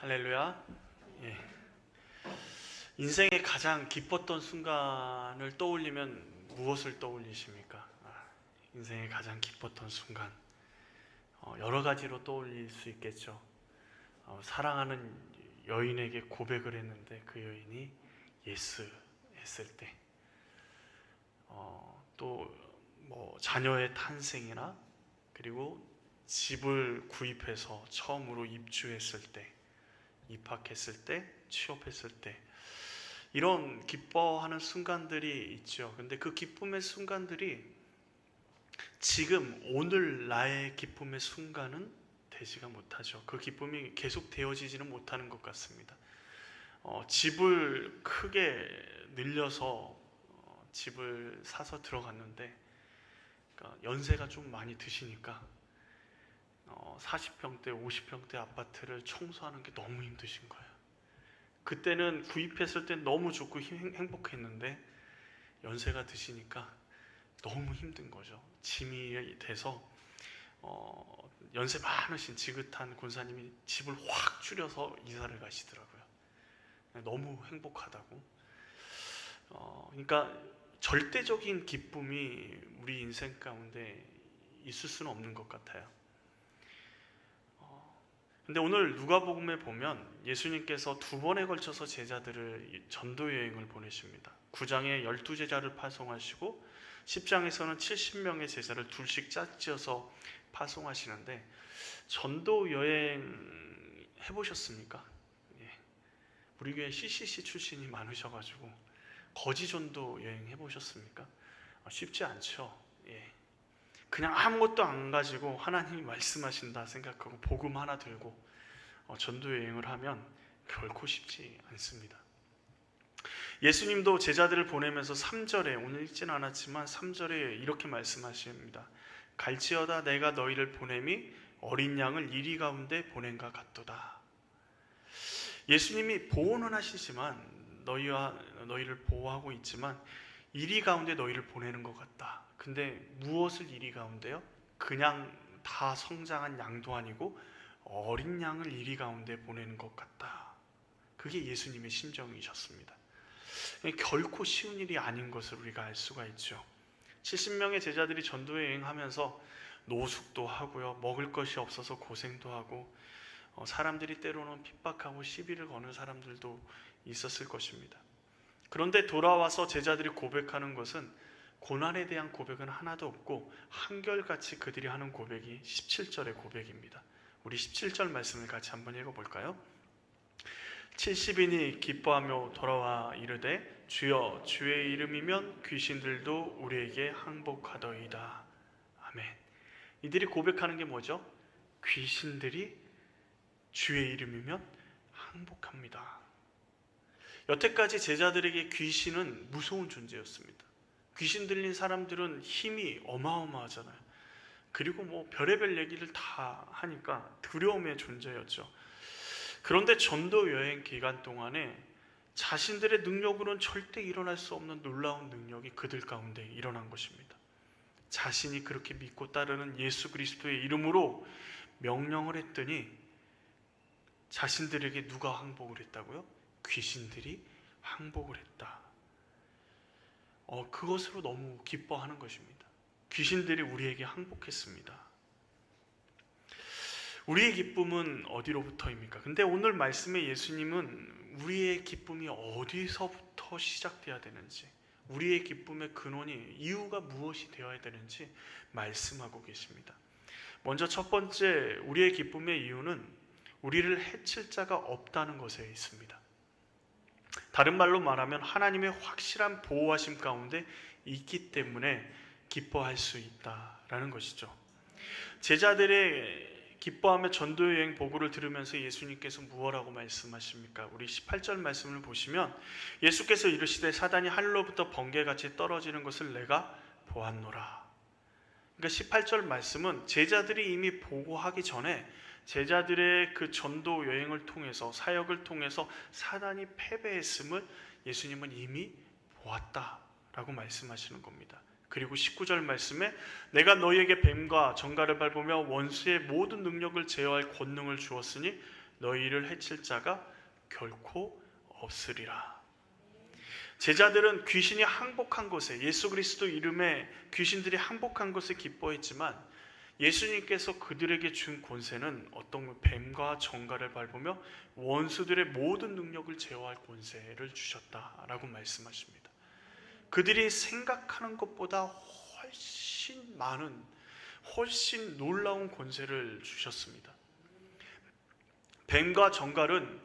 할렐루야. 예. 인생의 가장 기뻤던 순간을 떠올리면 무엇을 떠올리십니까? 인생의 가장 기뻤던 순간, 여러 가지로 떠올릴 수 있겠죠. 사랑하는 여인에게 고백을 했는데 그 여인이 예스 했을 때, 또 뭐 자녀의 탄생이나, 그리고 집을 구입해서 처음으로 입주했을 때, 입학했을 때, 취업했을 때, 이런 기뻐하는 순간들이 있죠. 근데 그 기쁨의 순간들이 지금 오늘 나의 기쁨의 순간은 되지가 못하죠. 그 기쁨이 계속 되어지지는 못하는 것 같습니다. 집을 크게 늘려서 집을 사서 들어갔는데, 그러니까 연세가 좀 많이 드시니까 40평대, 50평대 아파트를 청소하는 게 너무 힘드신 거예요. 그때는 구입했을 땐 너무 좋고 행복했는데 연세가 드시니까 너무 힘든 거죠. 짐이 돼서 연세 많으신 지긋한 권사님이 집을 확 줄여서 이사를 가시더라고요. 너무 행복하다고. 그러니까 절대적인 기쁨이 우리 인생 가운데 있을 수는 없는 것 같아요. 근데 오늘 누가복음에 보면 예수님께서 2번에 걸쳐서 제자들을 전도 여행을 보내십니다. 9장에 12제자를 파송하시고 10장에서는 70명의 제자를 둘씩 짝지어서 파송하시는데, 전도 여행 해보셨습니까? 예. 우리 교회 CCC 출신이 많으셔가지고 거지 전도 여행 해보셨습니까? 쉽지 않죠. 예. 그냥 아무것도 안 가지고 하나님이 말씀하신다 생각하고 복음 하나 들고 전도 여행을 하면 결코 쉽지 않습니다. 예수님도 제자들을 보내면서 3절에, 오늘 읽진 않았지만 3절에 이렇게 말씀하십니다. 갈지어다 내가 너희를 보냄이 어린 양을 이리 가운데 보낸가 같도다. 예수님이 보호는 하시지만, 너희를 보호하고 있지만 이리 가운데 너희를 보내는 것 같다. 근데 무엇을 이리 가운데요? 그냥 다 성장한 양도 아니고 어린 양을 이리 가운데 보내는 것 같다. 그게 예수님의 심정이셨습니다. 결코 쉬운 일이 아닌 것을 우리가 알 수가 있죠. 70명의 제자들이 전도 여행하면서 노숙도 하고요, 먹을 것이 없어서 고생도 하고, 사람들이 때로는 핍박하고 시비를 거는 사람들도 있었을 것입니다. 그런데 돌아와서 제자들이 고백하는 것은 고난에 대한 고백은 하나도 없고 한결같이 그들이 하는 고백이 17절의 고백입니다. 우리 17절 말씀을 같이 한번 읽어볼까요? 70인이 기뻐하며 돌아와 이르되 주여 주의 이름이면 귀신들도 우리에게 항복하더이다. 아멘. 이들이 고백하는 게 뭐죠? 귀신들이 주의 이름이면 항복합니다. 여태까지 제자들에게 귀신은 무서운 존재였습니다. 귀신 들린 사람들은 힘이 어마어마하잖아요. 그리고 뭐 별의별 얘기를 다 하니까 두려움의 존재였죠. 그런데 전도 여행 기간 동안에 자신들의 능력으로는 절대 일어날 수 없는 놀라운 능력이 그들 가운데 일어난 것입니다. 자신이 그렇게 믿고 따르는 예수 그리스도의 이름으로 명령을 했더니 자신들에게 누가 항복을 했다고요? 귀신들이 항복을 했다. 그것으로 너무 기뻐하는 것입니다. 귀신들이 우리에게 항복했습니다. 우리의 기쁨은 어디로부터입니까? 근데 오늘 말씀에 예수님은 우리의 기쁨이 어디서부터 시작돼야 되는지, 우리의 기쁨의 근원이, 이유가 무엇이 되어야 되는지 말씀하고 계십니다. 먼저 첫 번째, 우리의 기쁨의 이유는 우리를 해칠 자가 없다는 것에 있습니다. 다른 말로 말하면 하나님의 확실한 보호하심 가운데 있기 때문에 기뻐할 수 있다라는 것이죠. 제자들의 기뻐하며 전도여행 보고를 들으면서 예수님께서 무엇라고 말씀하십니까? 우리 18절 말씀을 보시면 예수께서 이르시되 사단이 하늘로부터 번개같이 떨어지는 것을 내가 보았노라. 그러니까 18절 말씀은 제자들이 이미 보고하기 전에 제자들의 그 전도 여행을 통해서, 사역을 통해서 사단이 패배했음을 예수님은 이미 보았다라고 말씀하시는 겁니다. 그리고 19절 말씀에 내가 너희에게 뱀과 정갈을 밟으며 원수의 모든 능력을 제어할 권능을 주었으니 너희를 해칠 자가 결코 없으리라. 제자들은 귀신이 항복한 것에, 예수 그리스도 이름에 귀신들이 항복한 것을 기뻐했지만 예수님께서 그들에게 준 권세는 어떤 뱀과 정갈을 밟으며 원수들의 모든 능력을 제어할 권세를 주셨다라고 말씀하십니다. 그들이 생각하는 것보다 훨씬 많은, 훨씬 놀라운 권세를 주셨습니다. 뱀과 정갈은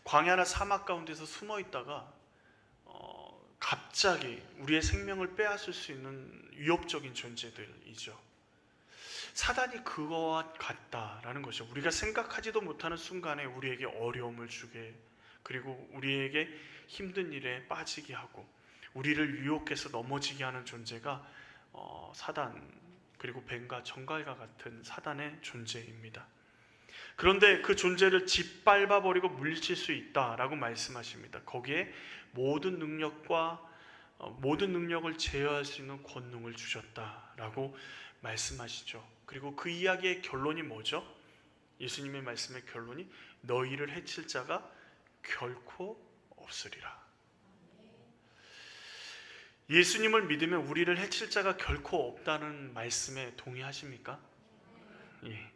광야나 사막 가운데서 숨어 있다가 갑자기 우리의 생명을 빼앗을 수 있는 위협적인 존재들이죠. 사단이 그거와 같다라는 것이죠. 우리가 생각하지도 못하는 순간에 우리에게 어려움을 주게, 그리고 우리에게 힘든 일에 빠지게 하고 우리를 유혹해서 넘어지게 하는 존재가 사단, 그리고 뱀과 정갈과 같은 사단의 존재입니다. 그런데 그 존재를 짓밟아버리고 물리칠 수 있다라고 말씀하십니다. 거기에 모든 능력을 제어할 수 있는 권능을 주셨다라고 말씀하시죠. 그리고 그 이야기의 결론이 뭐죠? 예수님의 말씀의 결론이 너희를 해칠 자가 결코 없으리라. 예수님을 믿으면 우리를 해칠 자가 결코 없다는 말씀에 동의하십니까? 예.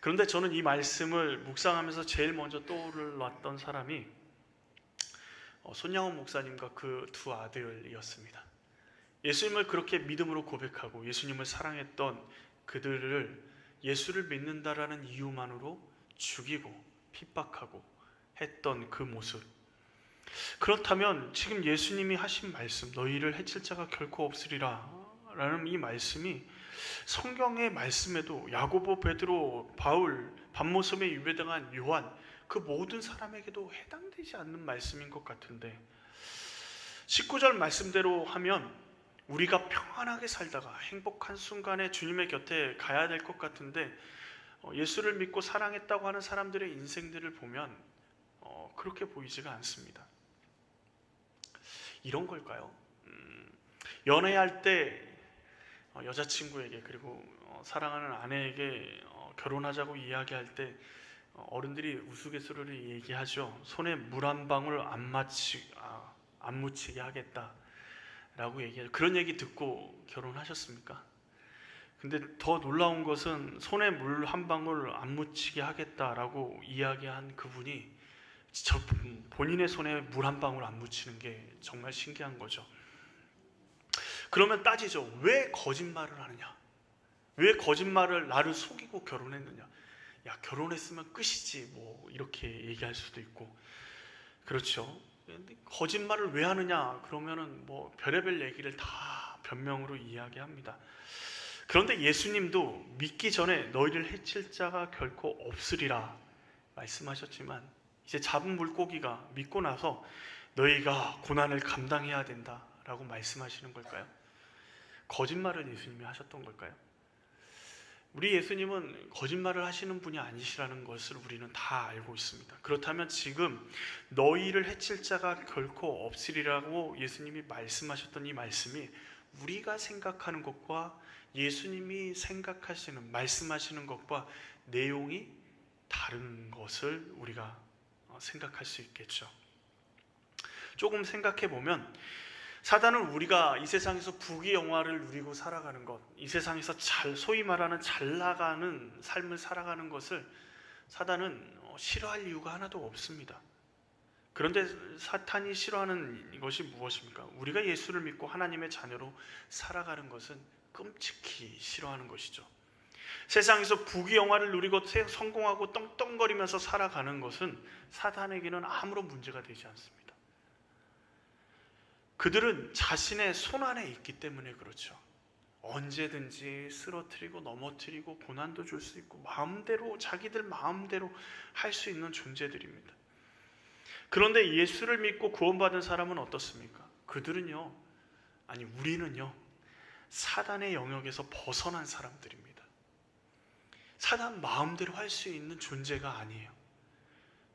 그런데 저는 이 말씀을 묵상하면서 제일 먼저 떠올랐던 사람이 손양원 목사님과 그 두 아들이었습니다. 예수님을 그렇게 믿음으로 고백하고 예수님을 사랑했던 그들을 예수를 믿는다라는 이유만으로 죽이고 핍박하고 했던 그 모습. 그렇다면 지금 예수님이 하신 말씀, 너희를 해칠 자가 결코 없으리라 라는 이 말씀이 성경의 말씀에도 야고보, 베드로, 바울, 밤모섬에 유배당한 요한, 그 모든 사람에게도 해당되지 않는 말씀인 것 같은데, 19절 말씀대로 하면 우리가 평안하게 살다가 행복한 순간에 주님의 곁에 가야 될 것 같은데, 예수를 믿고 사랑했다고 하는 사람들의 인생들을 보면 그렇게 보이지가 않습니다. 이런 걸까요? 연애할 때 여자친구에게, 그리고 사랑하는 아내에게 결혼하자고 이야기할 때 어른들이 우스갯소리로 얘기하죠. 손에 물 한 방울 안 묻히게 하겠다라고 얘기해요. 그런 얘기 듣고 결혼하셨습니까? 근데 더 놀라운 것은 손에 물 한 방울 안 묻히게 하겠다라고 이야기한 그분이 본인의 손에 물 한 방울 안 묻히는 게 정말 신기한 거죠. 그러면 따지죠. 왜 거짓말을 하느냐? 왜 거짓말을, 나를 속이고 결혼했느냐? 야, 결혼했으면 끝이지, 뭐 이렇게 얘기할 수도 있고, 그렇죠. 근데 거짓말을 왜 하느냐? 그러면은 뭐 별의별 얘기를 다 변명으로 이야기합니다. 그런데 예수님도 믿기 전에 너희를 해칠 자가 결코 없으리라 말씀하셨지만, 이제 잡은 물고기가 믿고 나서 너희가 고난을 감당해야 된다라고 말씀하시는 걸까요? 거짓말을 예수님이 하셨던 걸까요? 우리 예수님은 거짓말을 하시는 분이 아니시라는 것을 우리는 다 알고 있습니다. 그렇다면 지금 너희를 해칠 자가 결코 없으리라고 예수님이 말씀하셨던 이 말씀이 우리가 생각하는 것과 예수님이 생각하시는, 말씀하시는 것과 내용이 다른 것을 우리가 생각할 수 있겠죠. 조금 생각해 보면 사단은 우리가 이 세상에서 부귀영화를 누리고 살아가는 것, 이 세상에서 소위 말하는 잘 나가는 삶을 살아가는 것을 사단은 싫어할 이유가 하나도 없습니다. 그런데 사탄이 싫어하는 것이 무엇입니까? 우리가 예수를 믿고 하나님의 자녀로 살아가는 것은 끔찍히 싫어하는 것이죠. 세상에서 부귀영화를 누리고 성공하고 떵떵거리면서 살아가는 것은 사단에게는 아무런 문제가 되지 않습니다. 그들은 자신의 손안에 있기 때문에 그렇죠. 언제든지 쓰러뜨리고 넘어뜨리고 고난도 줄 수 있고 마음대로, 자기들 마음대로 할 수 있는 존재들입니다. 그런데 예수를 믿고 구원받은 사람은 어떻습니까? 그들은요, 아니 우리는요, 사단의 영역에서 벗어난 사람들입니다. 사단 마음대로 할 수 있는 존재가 아니에요.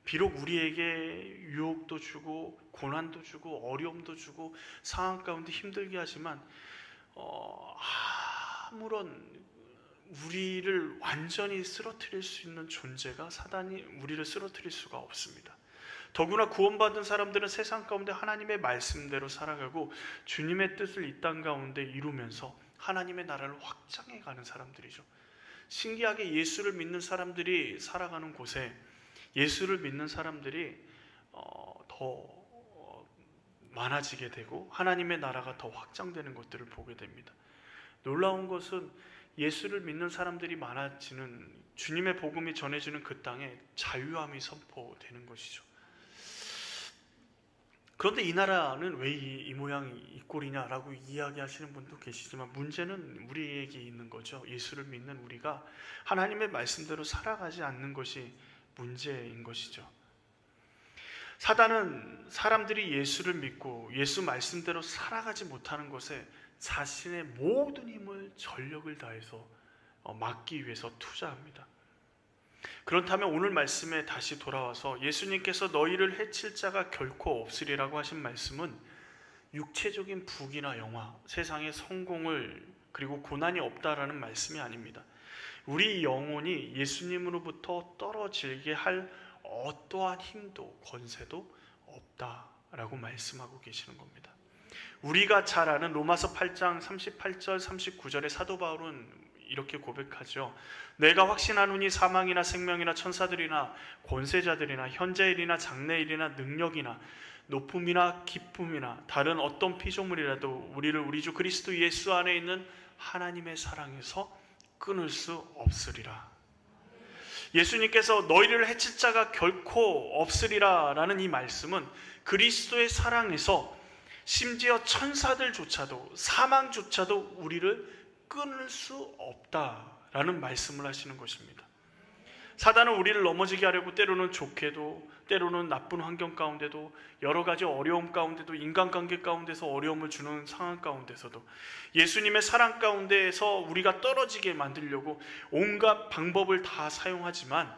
비록 우리에게 유혹도 주고 고난도 주고 어려움도 주고 상황 가운데 힘들게 하지만 아무런 우리를 완전히 쓰러뜨릴 수 있는 존재가 사단이 우리를 쓰러뜨릴 수가 없습니다. 더구나 구원받은 사람들은 세상 가운데 하나님의 말씀대로 살아가고 주님의 뜻을 이 땅 가운데 이루면서 하나님의 나라를 확장해가는 사람들이죠. 신기하게 예수를 믿는 사람들이 살아가는 곳에 예수를 믿는 사람들이 더 많아지게 되고 하나님의 나라가 더 확장되는 것들을 보게 됩니다. 놀라운 것은 예수를 믿는 사람들이 많아지는, 주님의 복음이 전해지는 그 땅에 자유함이 선포되는 것이죠. 그런데 이 나라는 왜 이 모양이 이 꼴이냐라고 이야기하시는 분도 계시지만 문제는 우리에게 있는 거죠. 예수를 믿는 우리가 하나님의 말씀대로 살아가지 않는 것이 문제인 것이죠. 사단은 사람들이 예수를 믿고 예수 말씀대로 살아가지 못하는 것에 자신의 모든 힘을 전력을 다해서 막기 위해서 투자합니다. 그렇다면 오늘 말씀에 다시 돌아와서 예수님께서 너희를 해칠 자가 결코 없으리라고 하신 말씀은 육체적인 부귀나 영화, 세상의 성공을 그리고 고난이 없다라는 말씀이 아닙니다. 우리 영혼이 예수님으로부터 떨어지게 할 어떠한 힘도 권세도 없다라고 말씀하고 계시는 겁니다. 우리가 잘 아는 로마서 8장 38절 39절의 사도 바울은 이렇게 고백하죠. 내가 확신하노니 사망이나 생명이나 천사들이나 권세자들이나 현재일이나 장래일이나 능력이나 높음이나 기쁨이나 다른 어떤 피조물이라도 우리를 우리 주 그리스도 예수 안에 있는 하나님의 사랑에서 끊을 수 없으리라. 예수님께서 너희를 해칠 자가 결코 없으리라 라는 이 말씀은 그리스도의 사랑에서 심지어 천사들조차도 사망조차도 우리를 끊을 수 없다라는 말씀을 하시는 것입니다. 사단은 우리를 넘어지게 하려고 때로는 좋게도 때로는 나쁜 환경 가운데도 여러 가지 어려움 가운데도 인간관계 가운데서 어려움을 주는 상황 가운데서도 예수님의 사랑 가운데에서 우리가 떨어지게 만들려고 온갖 방법을 다 사용하지만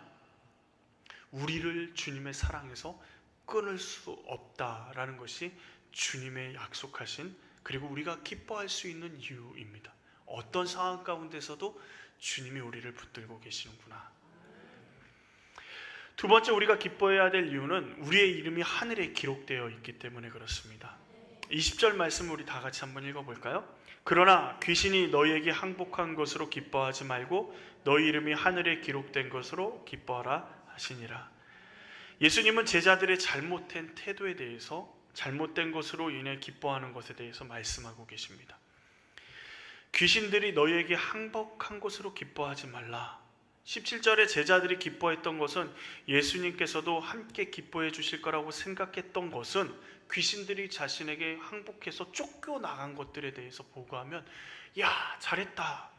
우리를 주님의 사랑에서 끊을 수 없다라는 것이 주님의 약속하신 그리고 우리가 기뻐할 수 있는 이유입니다. 어떤 상황 가운데서도 주님이 우리를 붙들고 계시는구나. 두 번째 우리가 기뻐해야 될 이유는 우리의 이름이 하늘에 기록되어 있기 때문에 그렇습니다. 20절 말씀을 우리 다 같이 한번 읽어볼까요? 그러나 귀신이 너희에게 항복한 것으로 기뻐하지 말고 너희 이름이 하늘에 기록된 것으로 기뻐하라 하시니라. 예수님은 제자들의 잘못된 태도에 대해서 잘못된 것으로 인해 기뻐하는 것에 대해서 말씀하고 계십니다. 귀신들이 너희에게 항복한 것으로 기뻐하지 말라. 17절에 제자들이 기뻐했던 것은 예수님께서도 함께 기뻐해 주실 거라고 생각했던 것은 귀신들이 자신에게 항복해서 쫓겨나간 것들에 대해서 보고하면 야 잘했다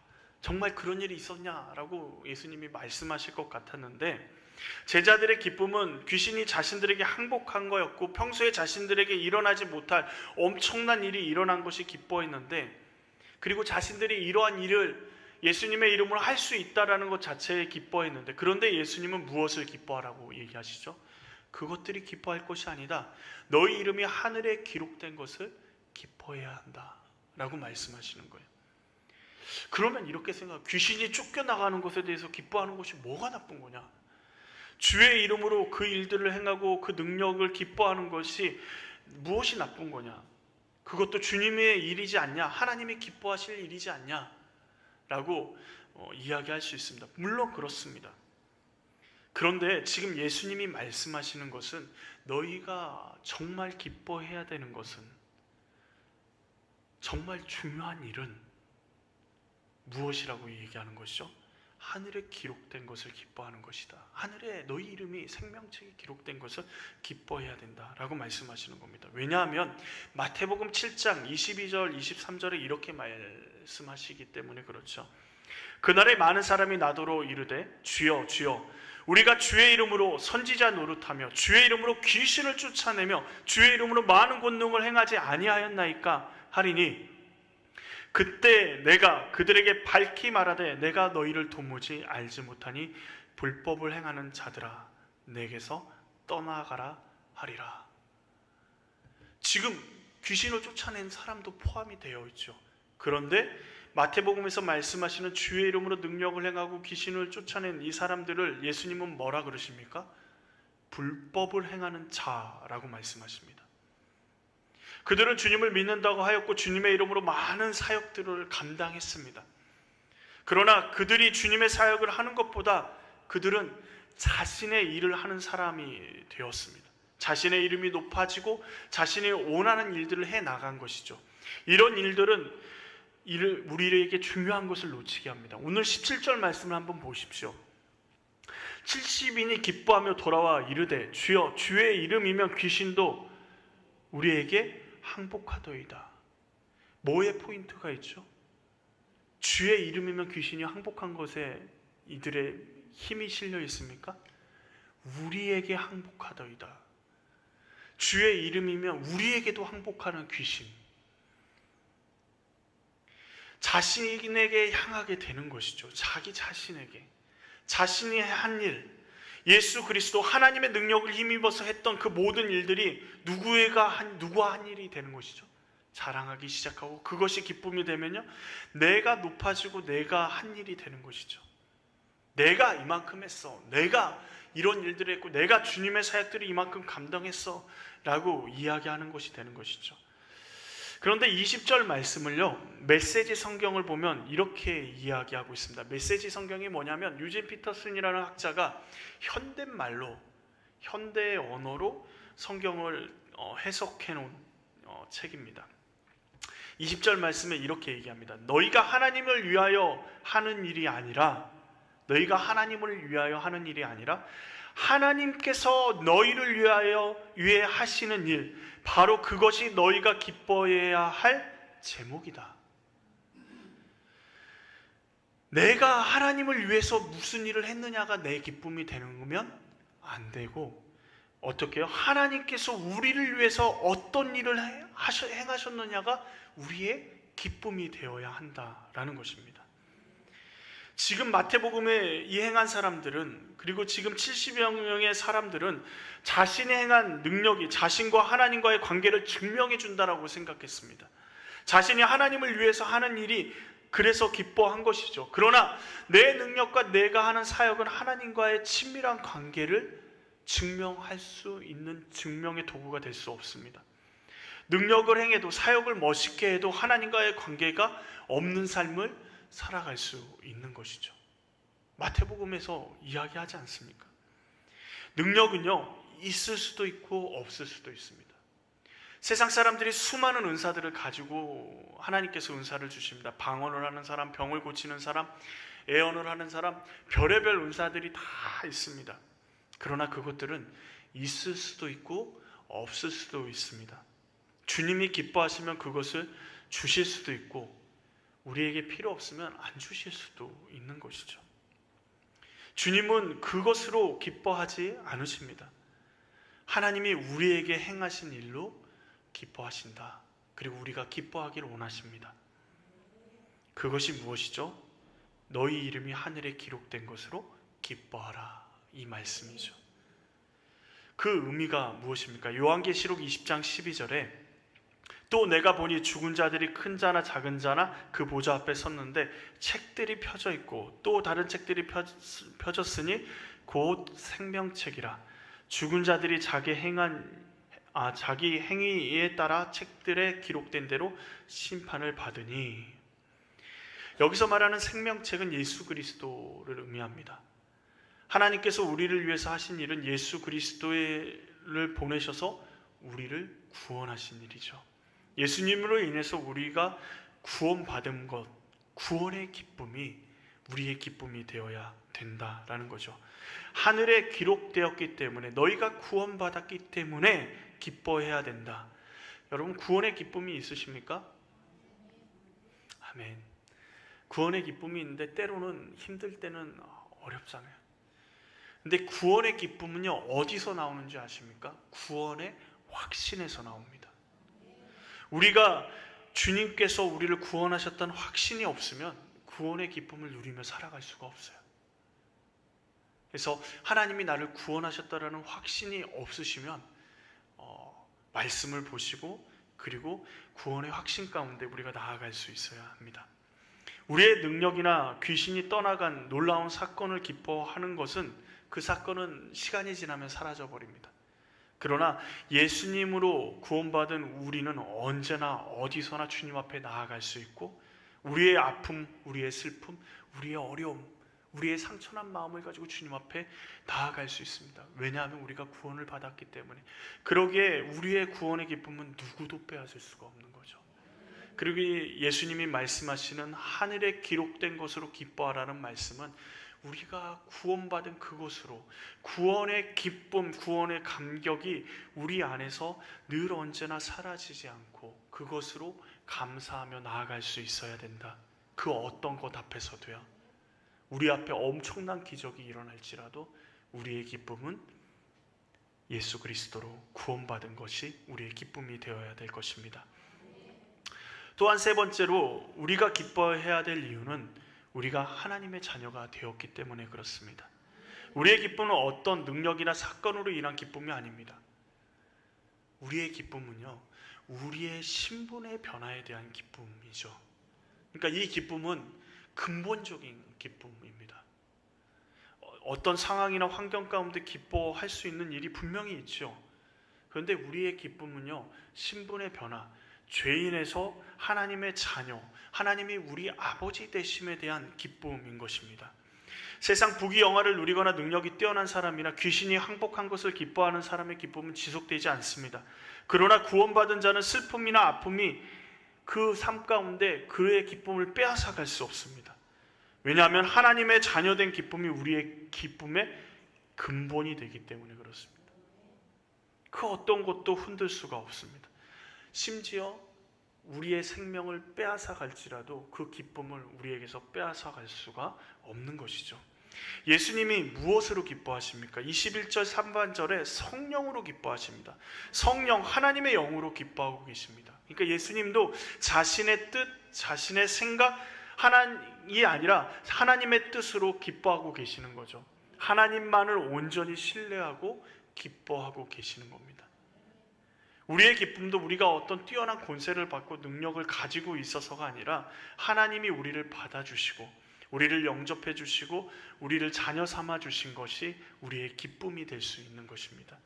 정말 그런 일이 있었냐라고 예수님이 말씀하실 것 같았는데 제자들의 기쁨은 귀신이 자신들에게 항복한 거였고 평소에 자신들에게 일어나지 못할 엄청난 일이 일어난 것이 기뻐했는데 그리고 자신들이 이러한 일을 예수님의 이름으로 할 수 있다는 것 자체에 기뻐했는데 그런데 예수님은 무엇을 기뻐하라고 얘기하시죠? 그것들이 기뻐할 것이 아니다. 너희 이름이 하늘에 기록된 것을 기뻐해야 한다 라고 말씀하시는 거예요. 그러면 이렇게 생각해요. 귀신이 쫓겨나가는 것에 대해서 기뻐하는 것이 뭐가 나쁜 거냐? 주의 이름으로 그 일들을 행하고 그 능력을 기뻐하는 것이 무엇이 나쁜 거냐? 그것도 주님의 일이지 않냐? 하나님이 기뻐하실 일이지 않냐? 라고 이야기할 수 있습니다. 물론 그렇습니다. 그런데 지금 예수님이 말씀하시는 것은 너희가 정말 기뻐해야 되는 것은 정말 중요한 일은 무엇이라고 얘기하는 것이죠? 하늘에 기록된 것을 기뻐하는 것이다. 하늘에 너희 이름이 생명책에 기록된 것을 기뻐해야 된다라고 말씀하시는 겁니다. 왜냐하면 마태복음 7장 22절 23절에 이렇게 말씀하시기 때문에 그렇죠. 그날에 많은 사람이 나더러 이르되 주여 주여 우리가 주의 이름으로 선지자 노릇하며 주의 이름으로 귀신을 쫓아내며 주의 이름으로 많은 권능을 행하지 아니하였나이까 하리니 그때 내가 그들에게 밝히 말하되 내가 너희를 도무지 알지 못하니 불법을 행하는 자들아 내게서 떠나가라 하리라. 지금 귀신을 쫓아낸 사람도 포함이 되어 있죠. 그런데 마태복음에서 말씀하시는 주의 이름으로 능력을 행하고 귀신을 쫓아낸 이 사람들을 예수님은 뭐라 그러십니까? 불법을 행하는 자라고 말씀하십니다. 그들은 주님을 믿는다고 하였고 주님의 이름으로 많은 사역들을 감당했습니다. 그러나 그들이 주님의 사역을 하는 것보다 그들은 자신의 일을 하는 사람이 되었습니다. 자신의 이름이 높아지고 자신이 원하는 일들을 해나간 것이죠. 이런 일들은 우리에게 중요한 것을 놓치게 합니다. 오늘 17절 말씀을 한번 보십시오. 70인이 기뻐하며 돌아와 이르되 주여 주의 이름이면 귀신도 우리에게 항복하더이다. 뭐에 포인트가 있죠? 주의 이름이면 귀신이 항복한 것에 이들의 힘이 실려 있습니까? 우리에게 항복하더이다. 주의 이름이면 우리에게도 항복하는 귀신, 자신에게 향하게 되는 것이죠. 자기 자신에게, 자신이 한 일, 예수 그리스도 하나님의 능력을 힘입어서 했던 그 모든 일들이 누구와 한 일이 되는 것이죠. 자랑하기 시작하고 그것이 기쁨이 되면요, 내가 높아지고 내가 한 일이 되는 것이죠. 내가 이만큼 했어, 내가 이런 일들을 했고 내가 주님의 사역들을 이만큼 감당했어 라고 이야기하는 것이 되는 것이죠. 그런데 20절 말씀을요, 메시지 성경을 보면 이렇게 이야기하고 있습니다. 메시지 성경이 뭐냐면 유진 피터슨이라는 학자가 현대말로, 현대의 언어로 성경을 해석해 놓은 책입니다. 20절 말씀에 이렇게 얘기합니다. 너희가 하나님을 위하여 하는 일이 아니라, 너희가 하나님을 위하여 하는 일이 아니라 하나님께서 너희를 위해 하시는 일, 바로 그것이 너희가 기뻐해야 할 제목이다. 내가 하나님을 위해서 무슨 일을 했느냐가 내 기쁨이 되는 거면 안 되고, 어떻게 해요? 하나님께서 우리를 위해서 어떤 일을 행하셨느냐가 우리의 기쁨이 되어야 한다라는 것입니다. 지금 마태복음에 이 행한 사람들은, 그리고 지금 70여 명의 사람들은 자신이 행한 능력이 자신과 하나님과의 관계를 증명해 준다라고 생각했습니다. 자신이 하나님을 위해서 하는 일이 그래서 기뻐한 것이죠. 그러나 내 능력과 내가 하는 사역은 하나님과의 친밀한 관계를 증명할 수 있는 증명의 도구가 될 수 없습니다. 능력을 행해도, 사역을 멋있게 해도 하나님과의 관계가 없는 삶을 살아갈 수 있는 것이죠. 마태복음에서 이야기하지 않습니까? 능력은요, 있을 수도 있고 없을 수도 있습니다. 세상 사람들이 수많은 은사들을 가지고 하나님께서 은사를 주십니다. 방언을 하는 사람, 병을 고치는 사람, 예언을 하는 사람, 별의별 은사들이 다 있습니다. 그러나 그것들은 있을 수도 있고 없을 수도 있습니다. 주님이 기뻐하시면 그것을 주실 수도 있고, 우리에게 필요 없으면 안 주실 수도 있는 것이죠. 주님은 그것으로 기뻐하지 않으십니다. 하나님이 우리에게 행하신 일로 기뻐하신다. 그리고 우리가 기뻐하기를 원하십니다. 그것이 무엇이죠? 너희 이름이 하늘에 기록된 것으로 기뻐하라, 이 말씀이죠. 그 의미가 무엇입니까? 요한계시록 20장 12절에 또 내가 보니 죽은 자들이 큰 자나 작은 자나 그 보좌 앞에 섰는데 책들이 펴져 있고 또 다른 책들이 펴졌으니 곧 생명책이라. 죽은 자들이 자기 행위에 따라 책들에 기록된 대로 심판을 받으니. 여기서 말하는 생명책은 예수 그리스도를 의미합니다. 하나님께서 우리를 위해서 하신 일은 예수 그리스도를 보내셔서 우리를 구원하신 일이죠. 예수님으로 인해서 우리가 구원받은 것, 구원의 기쁨이 우리의 기쁨이 되어야 된다라는 거죠. 하늘에 기록되었기 때문에, 너희가 구원받았기 때문에 기뻐해야 된다. 여러분, 구원의 기쁨이 있으십니까? 아멘. 구원의 기쁨이 있는데 때로는 힘들 때는 어렵잖아요. 근데 구원의 기쁨은요, 어디서 나오는지 아십니까? 구원의 확신에서 나옵니다. 우리가 주님께서 우리를 구원하셨다는 확신이 없으면 구원의 기쁨을 누리며 살아갈 수가 없어요. 그래서 하나님이 나를 구원하셨다라는 확신이 없으시면 말씀을 보시고, 그리고 구원의 확신 가운데 우리가 나아갈 수 있어야 합니다. 우리의 능력이나 귀신이 떠나간 놀라운 사건을 기뻐하는 것은 그 사건은 시간이 지나면 사라져 버립니다. 그러나 예수님으로 구원받은 우리는 언제나 어디서나 주님 앞에 나아갈 수 있고, 우리의 아픔, 우리의 슬픔, 우리의 어려움, 우리의 상처난 마음을 가지고 주님 앞에 나아갈 수 있습니다. 왜냐하면 우리가 구원을 받았기 때문에. 그러기에 우리의 구원의 기쁨은 누구도 빼앗을 수가 없는 거죠. 그리고 예수님이 말씀하시는 하늘에 기록된 것으로 기뻐하라는 말씀은 우리가 구원받은 그곳으로, 구원의 기쁨, 구원의 감격이 우리 안에서 늘 언제나 사라지지 않고 그것으로 감사하며 나아갈 수 있어야 된다. 그 어떤 것 앞에서도요. 우리 앞에 엄청난 기적이 일어날지라도 우리의 기쁨은 예수 그리스도로 구원받은 것이 우리의 기쁨이 되어야 될 것입니다. 또한 세 번째로 우리가 기뻐해야 될 이유는 우리가 하나님의 자녀가 되었기 때문에 그렇습니다. 우리의 기쁨은 어떤 능력이나 사건으로 인한 기쁨이 아닙니다. 우리의 기쁨은요, 우리의 신분의 변화에 대한 기쁨이죠. 그러니까 이 기쁨은 근본적인 기쁨입니다. 어떤 상황이나 환경 가운데 기뻐할 수 있는 일이 분명히 있죠. 그런데 우리의 기쁨은요, 신분의 변화, 죄인에서 하나님의 자녀, 하나님이 우리 아버지 되심에 대한 기쁨인 것입니다. 세상 부귀영화를 누리거나 능력이 뛰어난 사람이나 귀신이 항복한 것을 기뻐하는 사람의 기쁨은 지속되지 않습니다. 그러나 구원받은 자는 슬픔이나 아픔이 그 삶 가운데 그의 기쁨을 빼앗아갈 수 없습니다. 왜냐하면 하나님의 자녀된 기쁨이 우리의 기쁨의 근본이 되기 때문에 그렇습니다. 그 어떤 것도 흔들 수가 없습니다. 심지어 우리의 생명을 빼앗아 갈지라도 그 기쁨을 우리에게서 빼앗아 갈 수가 없는 것이죠. 예수님이 무엇으로 기뻐하십니까? 21절 3반절에 성령으로 기뻐하십니다. 성령, 하나님의 영으로 기뻐하고 계십니다. 그러니까 예수님도 자신의 뜻, 자신의 생각, 하나님이 아니라 하나님의 뜻으로 기뻐하고 계시는 거죠. 하나님만을 온전히 신뢰하고 기뻐하고 계시는 겁니다. 우리의 기쁨도 우리가 어떤 뛰어난 권세를 받고 능력을 가지고 있어서가 아니라 하나님이 우리를 받아주시고 우리를 영접해 주시고 우리를 자녀 삼아 주신 것이 우리의 기쁨이 될 수 있는 것입니다.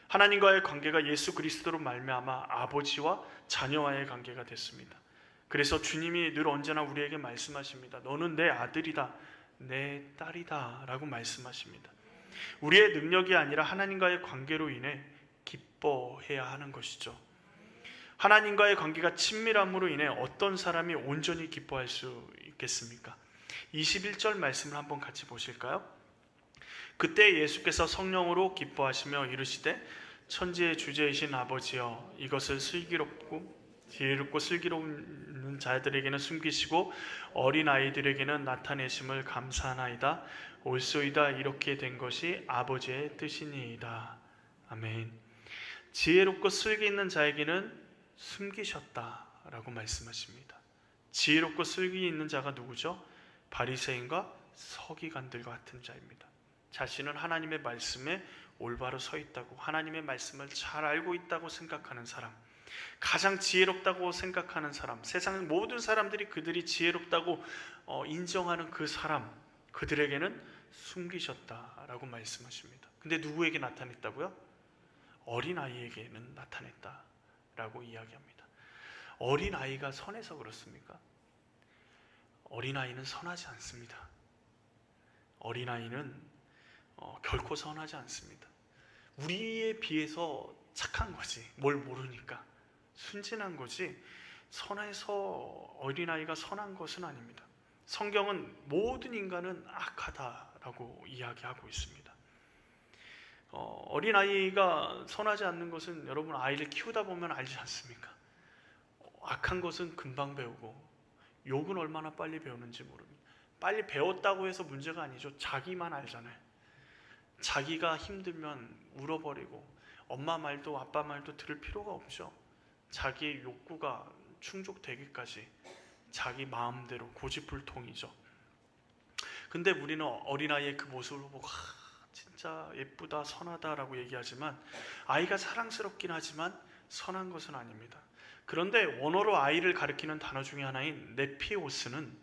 하나님과의 관계가 예수 그리스도로 말미암아 아버지와 자녀와의 관계가 됐습니다. 그래서 주님이 늘 언제나 우리에게 말씀하십니다. 너는 내 아들이다, 내 딸이다 라고 말씀하십니다. 우리의 능력이 아니라 하나님과의 관계로 인해 기뻐해야 하는 것이죠. 하나님과의 관계가 친밀함으로 인해 어떤 사람이 온전히 기뻐할 수 있겠습니까? 21절 말씀을 한번 같이 보실까요? 그때 예수께서 성령으로 기뻐하시며 이르시되 천지의 주제이신 아버지여, 이것을 지혜롭고 슬기로운 자들에게는 숨기시고 어린아이들에게는 나타내심을 감사하나이다. 옳소이다. 이렇게 된 것이 아버지의 뜻이니이다. 아멘. 지혜롭고 슬기 있는 자에게는 숨기셨다라고 말씀하십니다. 지혜롭고 슬기 있는 자가 누구죠? 바리새인과 서기관들과 같은 자입니다. 자신은 하나님의 말씀에 올바로 서 있다고, 하나님의 말씀을 잘 알고 있다고 생각하는 사람, 가장 지혜롭다고 생각하는 사람, 세상 모든 사람들이 그들이 지혜롭다고 인정하는 그 사람, 그들에게는 숨기셨다라고 말씀하십니다. 근데 누구에게 나타냈다고요? 어린아이에게는 나타냈다라고 이야기합니다. 어린아이가 선해서 그렇습니까? 어린아이는 선하지 않습니다. 어린아이는 결코 선하지 않습니다. 우리에 비해서 착한 거지, 뭘 모르니까 순진한 거지, 선해서 어린아이가 선한 것은 아닙니다. 성경은 모든 인간은 악하다라고 이야기하고 있습니다. 어린아이가 선하지 않는 것은 여러분 아이를 키우다 보면 알지 않습니까? 악한 것은 금방 배우고 욕은 얼마나 빨리 배우는지 모릅니다. 빨리 배웠다고 해서 문제가 아니죠. 자기만 알잖아요. 자기가 힘들면 울어버리고 엄마 말도 아빠 말도 들을 필요가 없죠. 자기의 욕구가 충족되기까지 자기 마음대로 고집불통이죠. 근데 우리는 어린아이의 그 모습을 보고 진짜 예쁘다, 선하다라고 얘기하지만 아이가 사랑스럽긴 하지만 선한 것은 아닙니다. 그런데 원어로 아이를 가리키는 단어 중에 하나인 네피오스는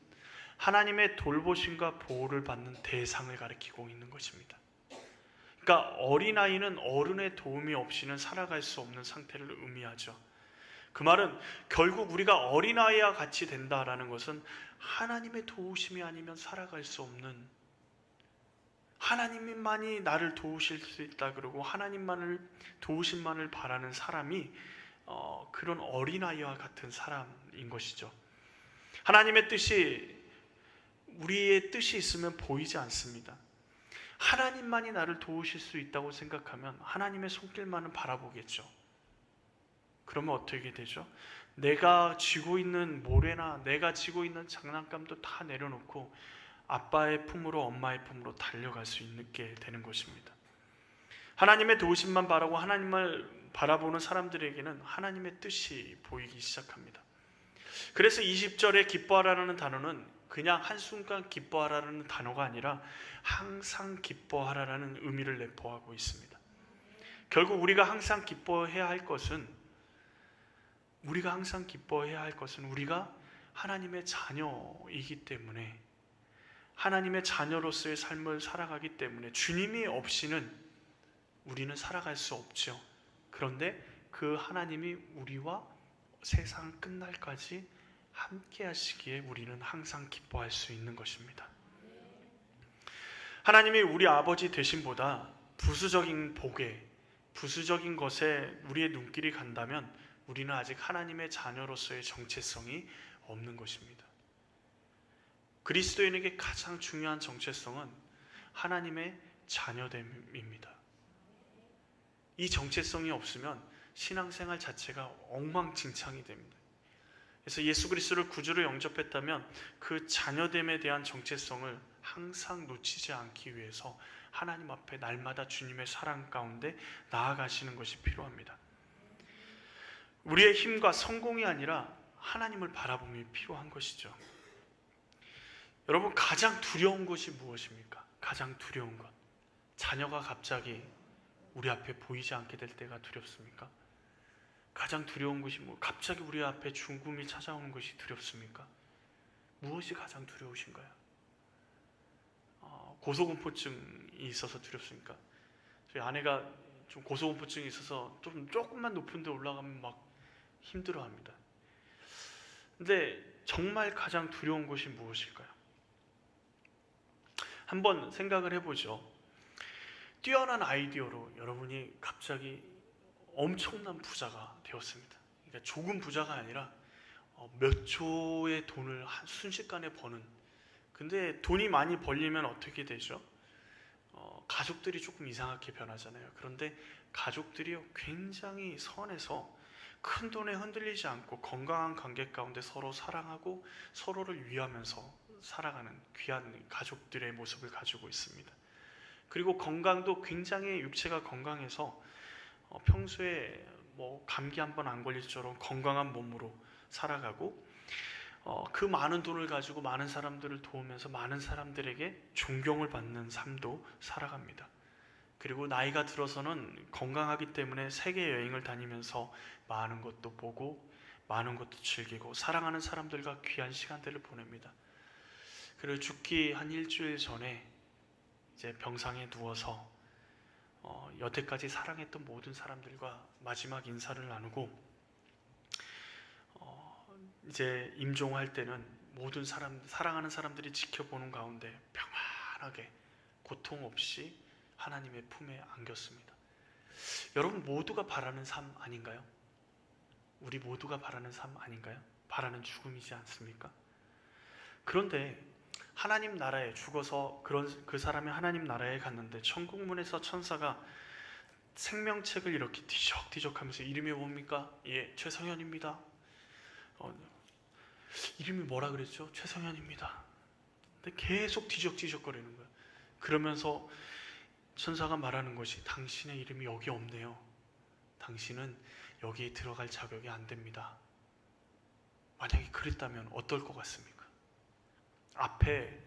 하나님의 돌보심과 보호를 받는 대상을 가리키고 있는 것입니다. 그러니까 어린아이는 어른의 도움이 없이는 살아갈 수 없는 상태를 의미하죠. 그 말은 결국 우리가 어린아이와 같이 된다라는 것은 하나님의 도우심이 아니면 살아갈 수 없는, 하나님만이 나를 도우실 수 있다 그러고 하나님만을 도우심만을 바라는 사람이 그런 어린아이와 같은 사람인 것이죠. 하나님의 뜻이, 우리의 뜻이 있으면 보이지 않습니다. 하나님만이 나를 도우실 수 있다고 생각하면 하나님의 손길만은 바라보겠죠. 그러면 어떻게 되죠? 내가 쥐고 있는 모래나 내가 쥐고 있는 장난감도 다 내려놓고 아빠의 품으로, 엄마의 품으로 달려갈 수 있게 되는 것입니다. 하나님의 도우심만 바라고 하나님을 바라보는 사람들에게는 하나님의 뜻이 보이기 시작합니다. 그래서 20절에 기뻐하라는 단어는 그냥 한순간 기뻐하라는 단어가 아니라 항상 기뻐하라는 의미를 내포하고 있습니다. 결국 우리가 항상 기뻐해야 할 것은 우리가 하나님의 자녀이기 때문에, 하나님의 자녀로서의 삶을 살아가기 때문에 주님이 없이는 우리는 살아갈 수 없죠. 그런데 그 하나님이 우리와 세상 끝날까지 함께 하시기에 우리는 항상 기뻐할 수 있는 것입니다. 하나님이 우리 아버지 되심보다 부수적인 복에, 부수적인 것에 우리의 눈길이 간다면 우리는 아직 하나님의 자녀로서의 정체성이 없는 것입니다. 그리스도인에게 가장 중요한 정체성은 하나님의 자녀됨입니다. 이 정체성이 없으면 신앙생활 자체가 엉망진창이 됩니다. 그래서 예수 그리스도를 구주로 영접했다면 그 자녀됨에 대한 정체성을 항상 놓치지 않기 위해서 하나님 앞에 날마다 주님의 사랑 가운데 나아가시는 것이 필요합니다. 우리의 힘과 성공이 아니라 하나님을 바라봄이 필요한 것이죠. 여러분, 가장 두려운 것이 무엇입니까? 가장 두려운 것. 자녀가 갑자기 우리 앞에 보이지 않게 될 때가 두렵습니까? 가장 두려운 것이 갑자기 우리 앞에 죽음이 찾아오는 것이 두렵습니까? 무엇이 가장 두려우신가요? 고소공포증이 있어서 두렵습니까? 저희 아내가 좀 고소공포증이 있어서 조금만 높은 데 올라가면 막 힘들어합니다. 근데 정말 가장 두려운 것이 무엇일까요? 한번 생각을 해보죠. 뛰어난 아이디어로 여러분이 갑자기 엄청난 부자가 되었습니다. 그러니까 조금 부자가 아니라 몇 조의 돈을 순식간에 버는. 근데 돈이 많이 벌리면 어떻게 되죠? 가족들이 조금 이상하게 변하잖아요. 그런데 가족들이 굉장히 선해서 큰 돈에 흔들리지 않고 건강한 관계 가운데 서로 사랑하고 서로를 위하면서 살아가는 귀한 가족들의 모습을 가지고 있습니다. 그리고 건강도 굉장히 육체가 건강해서 평소에 감기 한 번 안 걸릴 처럼 건강한 몸으로 살아가고, 그 많은 돈을 가지고 많은 사람들을 도우면서 많은 사람들에게 존경을 받는 삶도 살아갑니다. 그리고 나이가 들어서는 건강하기 때문에 세계 여행을 다니면서 많은 것도 보고 많은 것도 즐기고 사랑하는 사람들과 귀한 시간들을 보냅니다. 그리고 죽기 한 일주일 전에 이제 병상에 누워서 여태까지 사랑했던 모든 사람들과 마지막 인사를 나누고, 이제 임종할 때는 모든 사랑하는 사람들이 지켜보는 가운데 평안하게 고통 없이 하나님의 품에 안겼습니다. 여러분 모두가 바라는 삶 아닌가요? 우리 모두가 바라는 삶 아닌가요? 바라는 죽음이지 않습니까? 그런데 하나님 나라에 죽어서 그 사람이 하나님 나라에 갔는데 천국문에서 천사가 생명책을 이렇게 뒤적뒤적하면서 이름이 뭡니까? 예, 최성현입니다. 이름이 뭐라 그랬죠? 최성현입니다. 근데 계속 뒤적뒤적거리는 거예요. 그러면서 천사가 말하는 것이, 당신의 이름이 여기 없네요. 당신은 여기에 들어갈 자격이 안 됩니다. 만약에 그랬다면 어떨 것 같습니까? 앞에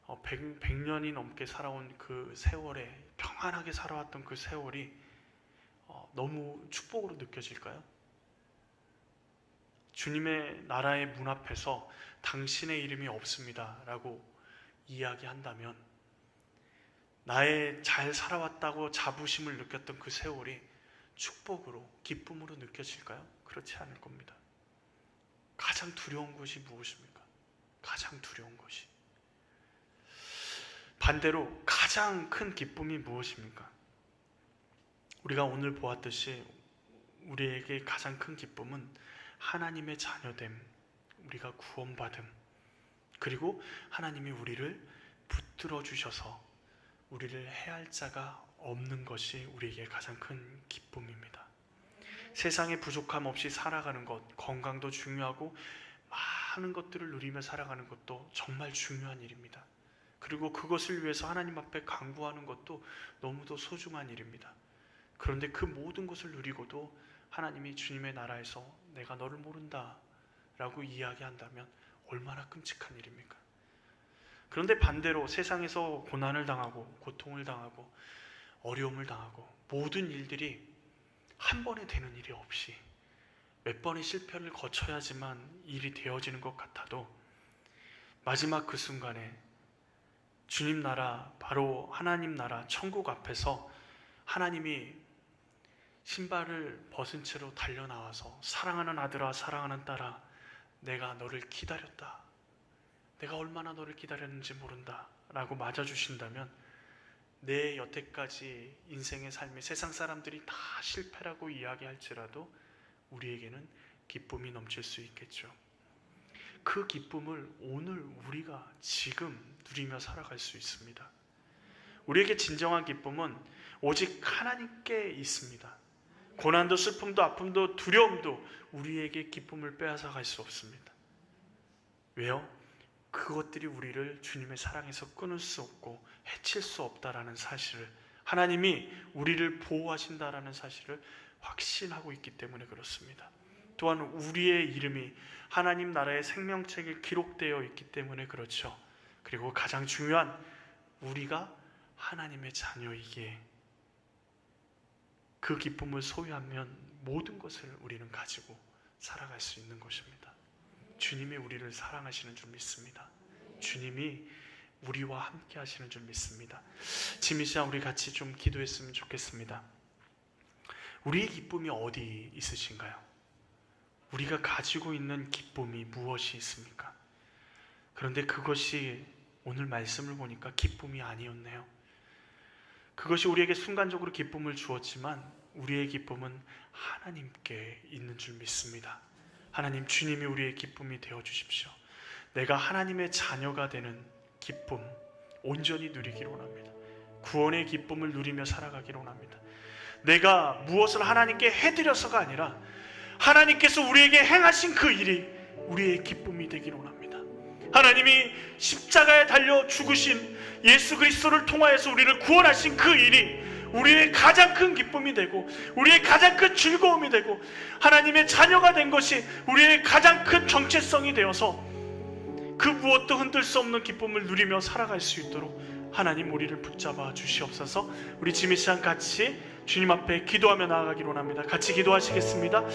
100년이 넘게 살아온 그 세월에, 평안하게 살아왔던 그 세월이 너무 축복으로 느껴질까요? 주님의 나라의 문 앞에서 당신의 이름이 없습니다 라고 이야기한다면 나의 잘 살아왔다고 자부심을 느꼈던 그 세월이 축복으로, 기쁨으로 느껴질까요? 그렇지 않을 겁니다. 가장 두려운 것이 무엇입니까? 가장 두려운 것이. 반대로 가장 큰 기쁨이 무엇입니까? 우리가 오늘 보았듯이 우리에게 가장 큰 기쁨은 하나님의 자녀됨, 우리가 구원받음, 그리고 하나님이 우리를 붙들어 주셔서 우리를 해할 자가 없는 것이 우리에게 가장 큰 기쁨입니다. 세상에 부족함 없이 살아가는 것, 건강도 중요하고 많은 것들을 누리며 살아가는 것도 정말 중요한 일입니다. 그리고 그것을 위해서 하나님 앞에 간구하는 것도 너무도 소중한 일입니다. 그런데 그 모든 것을 누리고도 하나님이 주님의 나라에서 내가 너를 모른다 라고 이야기한다면 얼마나 끔찍한 일입니까? 그런데 반대로 세상에서 고난을 당하고 고통을 당하고 어려움을 당하고 모든 일들이 한 번에 되는 일이 없이 몇 번의 실패를 거쳐야지만 일이 되어지는 것 같아도 마지막 그 순간에 주님 나라, 바로 하나님 나라 천국 앞에서 하나님이 신발을 벗은 채로 달려나와서 사랑하는 아들아, 사랑하는 딸아, 내가 너를 기다렸다, 내가 얼마나 너를 기다렸는지 모른다 라고 맞아주신다면 내 여태까지 인생의 삶에 세상 사람들이 다 실패라고 이야기할지라도 우리에게는 기쁨이 넘칠 수 있겠죠. 그 기쁨을 오늘 우리가 지금 누리며 살아갈 수 있습니다. 우리에게 진정한 기쁨은 오직 하나님께 있습니다. 고난도 슬픔도 아픔도 두려움도 우리에게 기쁨을 빼앗아 갈 수 없습니다. 왜요? 그것들이 우리를 주님의 사랑에서 끊을 수 없고 해칠 수 없다라는 사실을, 하나님이 우리를 보호하신다라는 사실을 확신하고 있기 때문에 그렇습니다. 또한 우리의 이름이 하나님 나라의 생명책에 기록되어 있기 때문에 그렇죠. 그리고 가장 중요한, 우리가 하나님의 자녀이기에 그 기쁨을 소유하면 모든 것을 우리는 가지고 살아갈 수 있는 것입니다. 주님이 우리를 사랑하시는 줄 믿습니다. 주님이 우리와 함께 하시는 줄 믿습니다. 지금 이 시간 우리 같이 좀 기도했으면 좋겠습니다. 우리의 기쁨이 어디 있으신가요? 우리가 가지고 있는 기쁨이 무엇이 있습니까? 그런데 그것이 오늘 말씀을 보니까 기쁨이 아니었네요. 그것이 우리에게 순간적으로 기쁨을 주었지만 우리의 기쁨은 하나님께 있는 줄 믿습니다. 하나님, 주님이 우리의 기쁨이 되어 주십시오. 내가 하나님의 자녀가 되는 기쁨 온전히 누리기를 원합니다. 구원의 기쁨을 누리며 살아가기를 원합니다. 내가 무엇을 하나님께 해드려서가 아니라 하나님께서 우리에게 행하신 그 일이 우리의 기쁨이 되기를 원합니다. 하나님이 십자가에 달려 죽으신 예수 그리스도를 통하여서 우리를 구원하신 그 일이 우리의 가장 큰 기쁨이 되고 우리의 가장 큰 즐거움이 되고 하나님의 자녀가 된 것이 우리의 가장 큰 정체성이 되어서 그 무엇도 흔들 수 없는 기쁨을 누리며 살아갈 수 있도록 하나님 우리를 붙잡아 주시옵소서. 우리 지금 이 시간 같이 주님 앞에 기도하며 나아가기를 원합니다. 같이 기도하시겠습니다.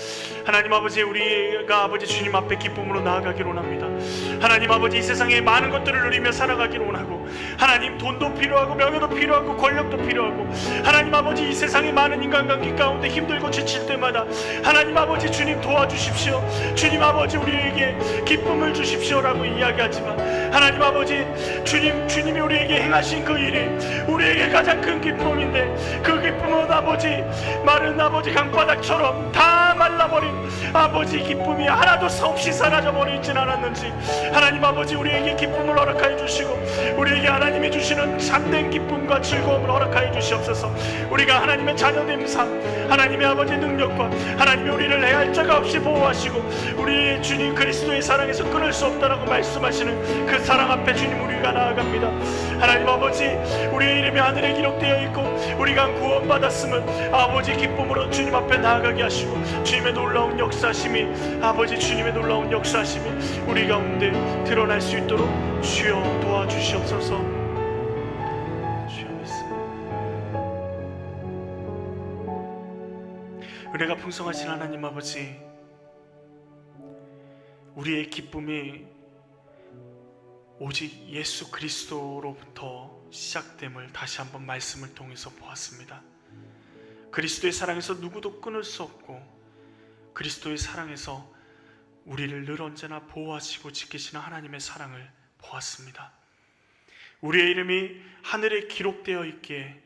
하나님 아버지, 우리가 아버지 주님 앞에 기쁨으로 나아가기를 원합니다. 하나님 아버지, 이 세상에 많은 것들을 누리며 살아가기를 원하고 하나님 돈도 필요하고 명예도 필요하고 권력도 필요하고 하나님 아버지, 이 세상에 많은 인간관계 가운데 힘들고 지칠 때마다 하나님 아버지 주님 도와주십시오. 주님 아버지 우리에게 기쁨을 주십시오라고 이야기하지만 하나님 아버지 주님이 우리에게 행하신 그 일이 우리에게 가장 큰 기쁨인데 그 기쁨은 아버지 마른 아버지 강바닥처럼 다 말라버린 아버지 기쁨이 하나도 없이 사라져버리진 않았는지 하나님 아버지 우리에게 기쁨을 허락하여 주시고 우리에게 하나님이 주시는 참된 기쁨과 즐거움을 허락하여 주시옵소서. 우리가 하나님의 자녀됨상 하나님의 아버지 능력과 하나님이 우리를 해할 자가 없이 보호하시고 우리 주님 그리스도의 사랑에서 끊을 수 없다라고 말씀하시는 그 사랑 앞에 주님 우리가 나아갑니다. 하나님 아버지, 우리의 이름이 하늘에 기록되어 있고 우리가 구원받았음을 아버지 기쁨으로 주님 앞에 나아가게 하시고 주님의 놀라운 역사심이 아버지 주님의 놀라운 역사심이 우리 가운데 드러날 수 있도록 주여 도와주시옵소서. 주여 믿습니다. 은혜가 풍성하신 하나님 아버지, 우리의 기쁨이 오직 예수 그리스도로부터 시작됨을 다시 한번 말씀을 통해서 보았습니다. 그리스도의 사랑에서 누구도 끊을 수 없고, 그리스도의 사랑에서 우리를 늘 언제나 보호하시고 지키시는 하나님의 사랑을 보았습니다. 우리의 이름이 하늘에 기록되어 있기에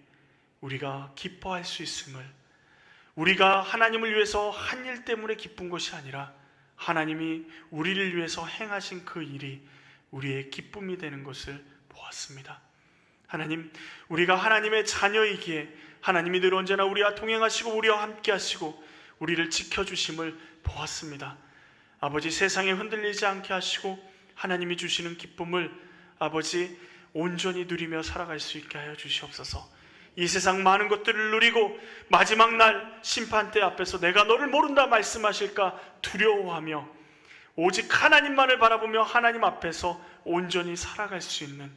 우리가 기뻐할 수 있음을, 우리가 하나님을 위해서 한 일 때문에 기쁜 것이 아니라 하나님이 우리를 위해서 행하신 그 일이 우리의 기쁨이 되는 것을 보았습니다. 하나님, 우리가 하나님의 자녀이기에 하나님이 늘 언제나 우리와 동행하시고 우리와 함께 하시고 우리를 지켜주심을 보았습니다. 아버지, 세상에 흔들리지 않게 하시고 하나님이 주시는 기쁨을 아버지 온전히 누리며 살아갈 수 있게 하여 주시옵소서. 이 세상 많은 것들을 누리고 마지막 날 심판대 앞에서 내가 너를 모른다 말씀하실까 두려워하며 오직 하나님만을 바라보며 하나님 앞에서 온전히 살아갈 수 있는,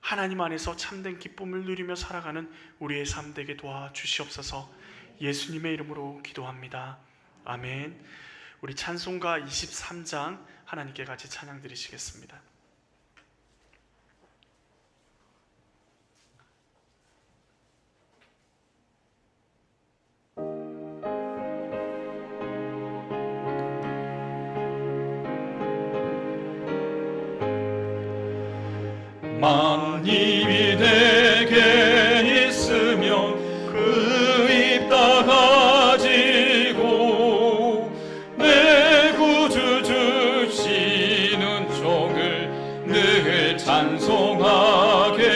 하나님 안에서 참된 기쁨을 누리며 살아가는 우리의 삶 되게 도와주시옵소서. 예수님의 이름으로 기도합니다. 아멘. 우리 찬송가 23장 하나님께 같이 찬양 드리시겠습니다. 만입이 내게 있으면 그 입 다 가지고 내 구주 주시는 종을 늘 찬송하겠네.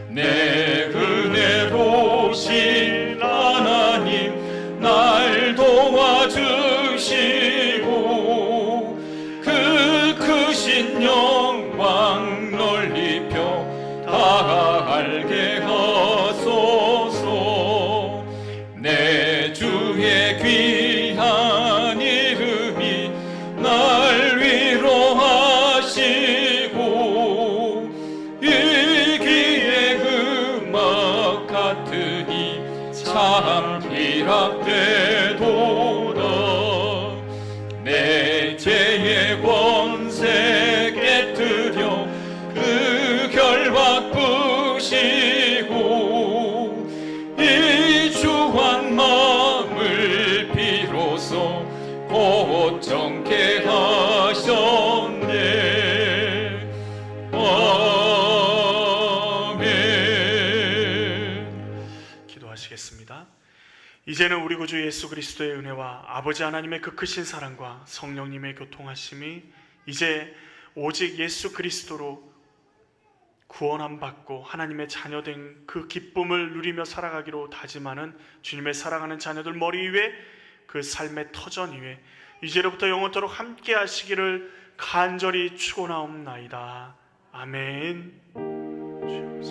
내 은혜로우신 하나님 날 도와주시고 그 크신 영광 넓히며 다 알게 하소서. 내 주의 귀한 이름이 날 위로하시고 일기의 음악 같으니 참 희락되도다. 내 죄의 권세 깨뜨려 그 결박 부시고 이 주한 마음을 비로소 고정케 하셨네. 아멘. 기도하시겠습니다. 이제는 우리 구주 예수 그리스도의 은혜와 아버지 하나님의 그 크신 사랑과 성령님의 교통하심이 이제 오직 예수 그리스도로 구원함 받고 하나님의 자녀된 그 기쁨을 누리며 살아가기로 다짐하는 주님의 사랑하는 자녀들 머리 위에 그 삶의 터전 위에 이제로부터 영원토록 함께 하시기를 간절히 축원하옵나이다. 아멘.